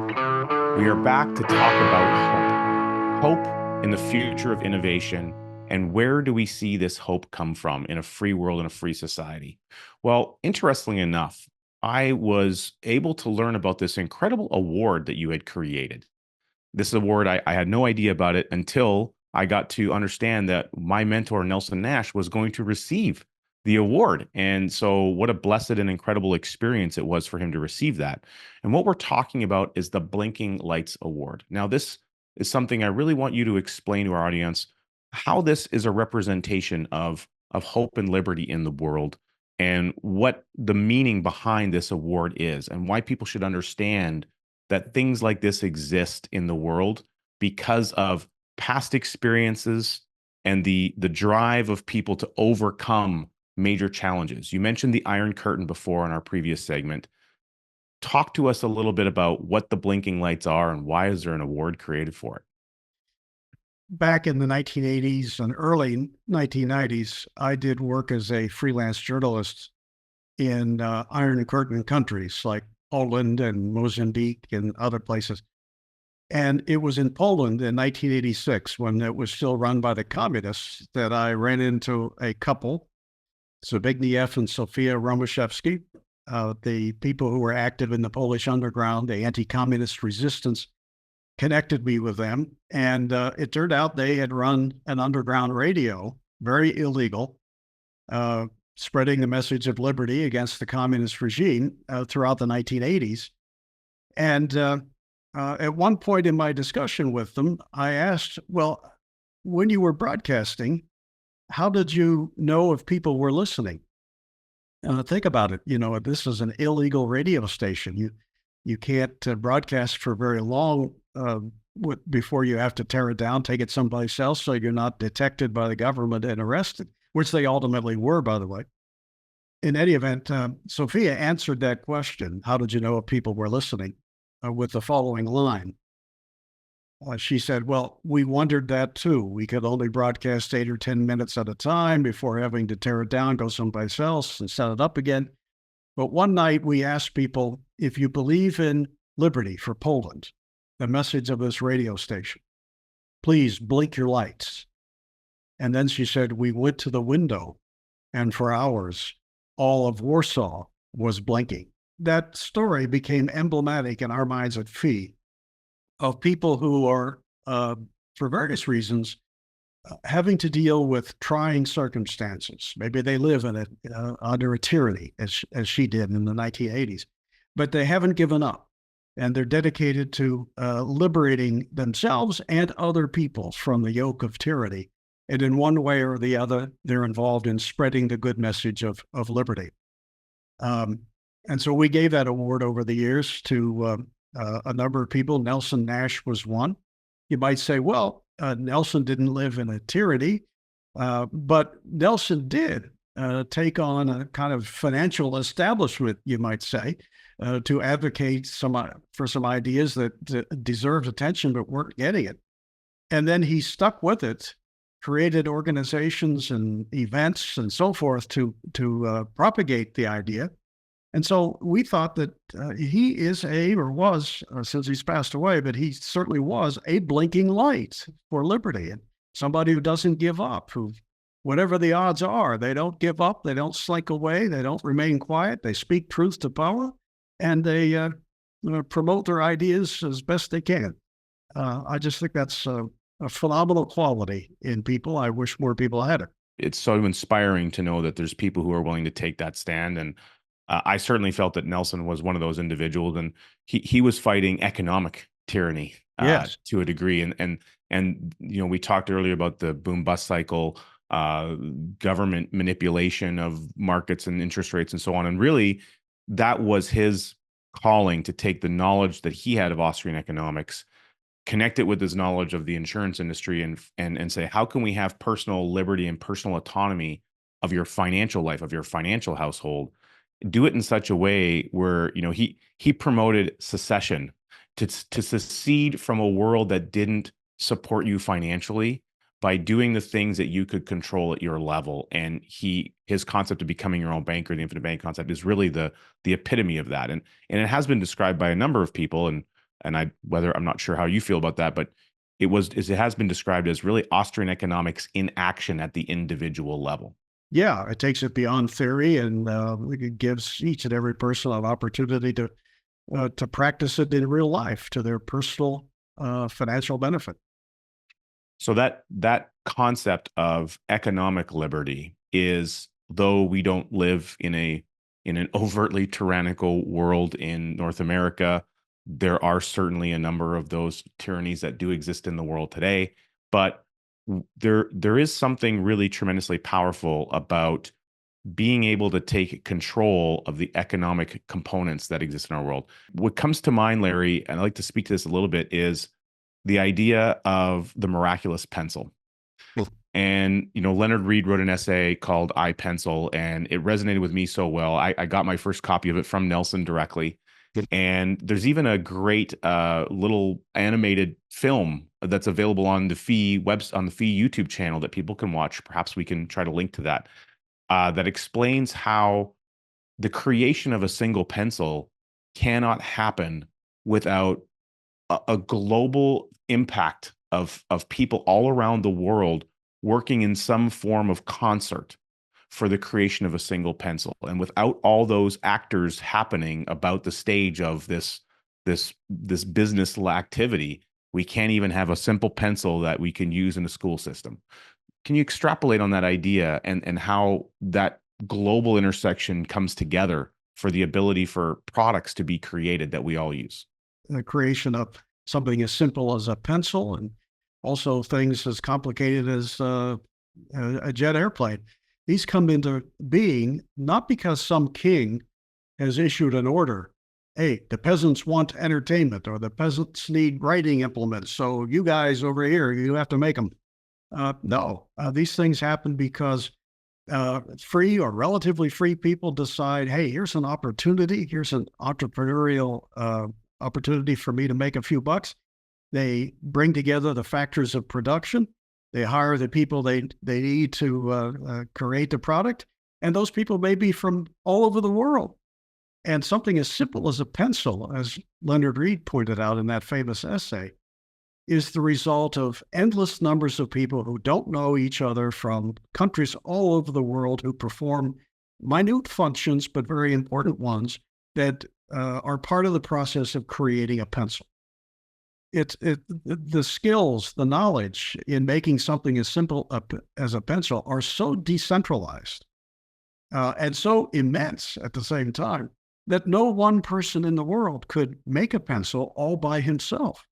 We are back to talk about hope in the future of innovation, and where do we see this hope come from in a free world and a free society? Well, interestingly enough, I was able to learn about this incredible award that you had created. This award, I had no idea about it until I got to understand that my mentor, Nelson Nash, was going to receive the award. And so, what a blessed and incredible experience it was for him to receive that. And what we're talking about is the Blinking Lights Award. Now, this is something I really want you to explain to our audience how this is a representation of hope and liberty in the world, and what the meaning behind this award is, and why people should understand that things like this exist in the world because of past experiences and the drive of people to overcome major challenges. You mentioned the Iron Curtain before in our previous segment. Talk to us a little bit about what the blinking lights are and why is there an award created for it? Back in the 1980s and early 1990s, I did work as a freelance journalist in Iron Curtain countries like Poland and Mozambique and other places. And it was in Poland in 1986, when it was still run by the communists, that I ran into a couple, Zbigniew and Sofia Romaszewski, the people who were active in the Polish underground, the anti-communist resistance, connected me with them. And it turned out they had run an underground radio, very illegal, spreading the message of liberty against the communist regime throughout the 1980s. And at one point in my discussion with them, I asked, well, when you were broadcasting, how did you know if people were listening? Think about it. This is an illegal radio station. You can't broadcast for very long before you have to tear it down, take it someplace else so you're not detected by the government and arrested, which they ultimately were, by the way. In any event, Sophia answered that question, how did you know if people were listening, with the following line. She said, well, we wondered that too. We could only broadcast 8 or 10 minutes at a time before having to tear it down, go someplace else and set it up again. But one night we asked people, if you believe in liberty for Poland, the message of this radio station, please blink your lights. And then she said, we went to the window, and for hours, all of Warsaw was blinking. That story became emblematic in our minds at FEE of people who are, for various reasons, having to deal with trying circumstances. Maybe they live in it under a tyranny, as she did in the 1980s, but they haven't given up. And they're dedicated to liberating themselves and other people from the yoke of tyranny. And in one way or the other, they're involved in spreading the good message of liberty. And so we gave that award over the years to a number of people. Nelson Nash was one. You might say, well, Nelson didn't live in a tyranny, but Nelson did take on a kind of financial establishment, you might say, to advocate for some ideas that deserved attention but weren't getting it. And then he stuck with it, created organizations and events and so forth to propagate the idea. And so we thought that he is or was, since he's passed away, but he certainly was a blinking light for liberty, and somebody who doesn't give up, who, whatever the odds are, they don't give up, they don't slink away, they don't remain quiet, they speak truth to power, and they promote their ideas as best they can. I just think that's a phenomenal quality in people. I wish more people had it. It's so inspiring to know that there's people who are willing to take that stand. And I certainly felt that Nelson was one of those individuals, and he was fighting economic tyranny Yes. to a degree. And we talked earlier about the boom bust cycle, government manipulation of markets and interest rates and so on. And really, that was his calling to take the knowledge that he had of Austrian economics, connect it with his knowledge of the insurance industry, and say, how can we have personal liberty and personal autonomy of your financial life, of your financial household? Do it in such a way where he promoted secession, to secede from a world that didn't support you financially by doing the things that you could control at your level. And his concept of becoming your own banker, the infinite bank concept, is really the epitome of that. And it has been described by a number of people. And and I'm not sure how you feel about that, but it has been described as really Austrian economics in action at the individual level. Yeah, it takes it beyond theory, and it gives each and every person an opportunity to practice it in real life to their personal financial benefit. So that concept of economic liberty is, though we don't live in an overtly tyrannical world in North America, there are certainly a number of those tyrannies that do exist in the world today. But there is something really tremendously powerful about being able to take control of the economic components that exist in our world. What comes to mind, Larry, and I'd like to speak to this a little bit, is the idea of the miraculous pencil. And, Leonard Reed wrote an essay called I Pencil, and it resonated with me so well. I got my first copy of it from Nelson directly. And there's even a great little animated film that's available on the Fee YouTube channel that people can watch. Perhaps we can try to link to that. That explains how the creation of a single pencil cannot happen without a global impact of people all around the world working in some form of concert for the creation of a single pencil. And without all those actors happening about the stage of this business activity, we can't even have a simple pencil that we can use in a school system. Can you extrapolate on that idea and how that global intersection comes together for the ability for products to be created that we all use? The creation of something as simple as a pencil, and also things as complicated as a jet airplane. These come into being not because some king has issued an order. Hey, the peasants want entertainment, or the peasants need writing implements. So you guys over here, you have to make them. No, these things happen because free or relatively free people decide, hey, here's an opportunity. Here's an entrepreneurial opportunity for me to make a few bucks. They bring together the factors of production. They hire the people they need to create the product. And those people may be from all over the world. And something as simple as a pencil, as Leonard Reed pointed out in that famous essay, is the result of endless numbers of people who don't know each other from countries all over the world, who perform minute functions, but very important ones, that are part of the process of creating a pencil. The skills, the knowledge in making something as simple as a pencil are so decentralized and so immense at the same time that no one person in the world could make a pencil all by himself.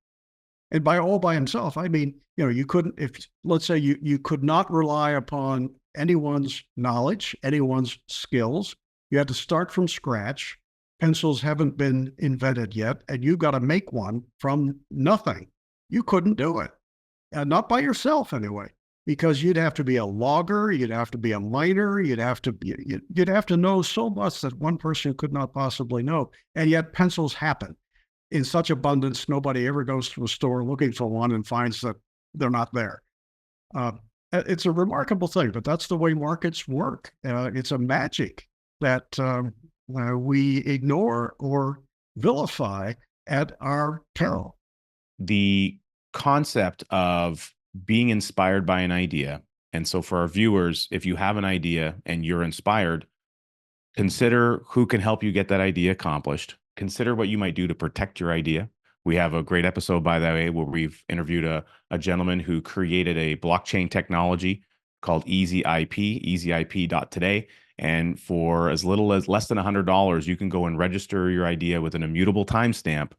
And by all by himself, I mean, you couldn't, let's say you could not rely upon anyone's knowledge, anyone's skills. You had to start from scratch. Pencils haven't been invented yet, and you got to make one from nothing. You couldn't do it, not by yourself anyway, because you'd have to be a logger, you'd have to be a miner, you'd have to know so much that one person could not possibly know. And yet pencils happen in such abundance, nobody ever goes to a store looking for one and finds that they're not there. It's a remarkable thing, but that's the way markets work. It's a magic that we ignore or vilify at our peril. The concept of being inspired by an idea. And so for our viewers, if you have an idea and you're inspired, consider who can help you get that idea accomplished. Consider what you might do to protect your idea. We have a great episode, by the way, where we've interviewed a gentleman who created a blockchain technology called easyip.today. And for as little as less than $100, you can go and register your idea with an immutable timestamp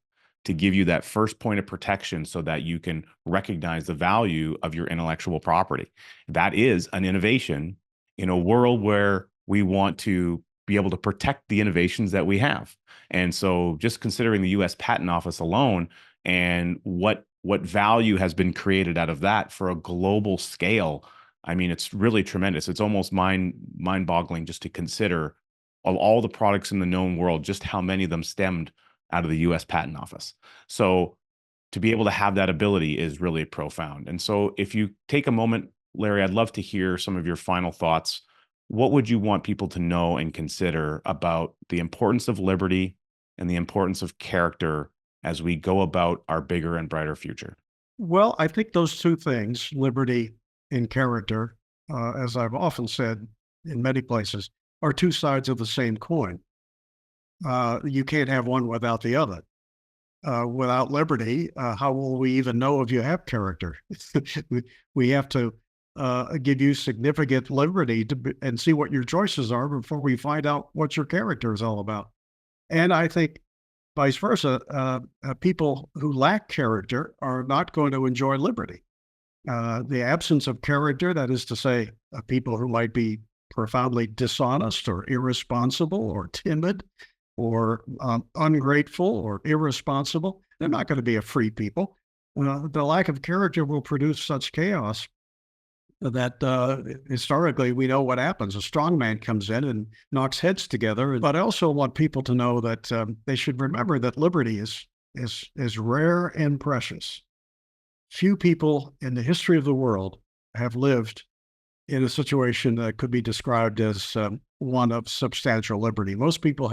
to give you that first point of protection so that you can recognize the value of your intellectual property. That is an innovation in a world where we want to be able to protect the innovations that we have. And so just considering the US Patent Office alone and what value has been created out of that for a global scale, I mean, it's really tremendous. It's almost mind-boggling just to consider, of all the products in the known world, just how many of them stemmed out of the US Patent Office. So to be able to have that ability is really profound. And so if you take a moment, Larry, I'd love to hear some of your final thoughts. What would you want people to know and consider about the importance of liberty and the importance of character as we go about our bigger and brighter future? Well, I think those two things, liberty and character, as I've often said in many places, are two sides of the same coin. You can't have one without the other. Without liberty, how will we even know if you have character? We have to give you significant liberty and see what your choices are before we find out what your character is all about. And I think vice versa, people who lack character are not going to enjoy liberty. The absence of character, that is to say, people who might be profoundly dishonest or irresponsible or timid or ungrateful or irresponsible, they're not going to be a free people. The lack of character will produce such chaos that historically we know what happens. A strong man comes in and knocks heads together. But I also want people to know that they should remember that liberty is rare and precious. Few people in the history of the world have lived in a situation that could be described as one of substantial liberty. Most people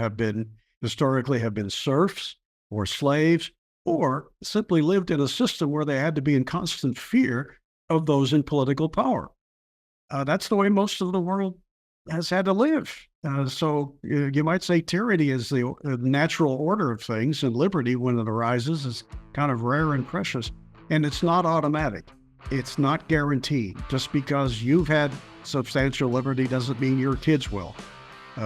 historically have been serfs or slaves, or simply lived in a system where they had to be in constant fear of those in political power. That's the way most of the world has had to live. So you might say tyranny is the natural order of things, and liberty, when it arises, is kind of rare and precious. And it's not automatic. It's not guaranteed. Just because you've had substantial liberty doesn't mean your kids will.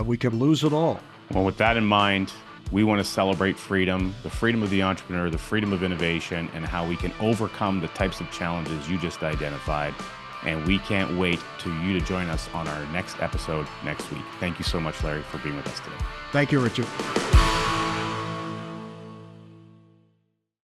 We can lose it all. Well, with that in mind, we want to celebrate freedom, the freedom of the entrepreneur, the freedom of innovation, and how we can overcome the types of challenges you just identified. And we can't wait for you to join us on our next episode next week. Thank you so much, Larry, for being with us today. Thank you, Richard.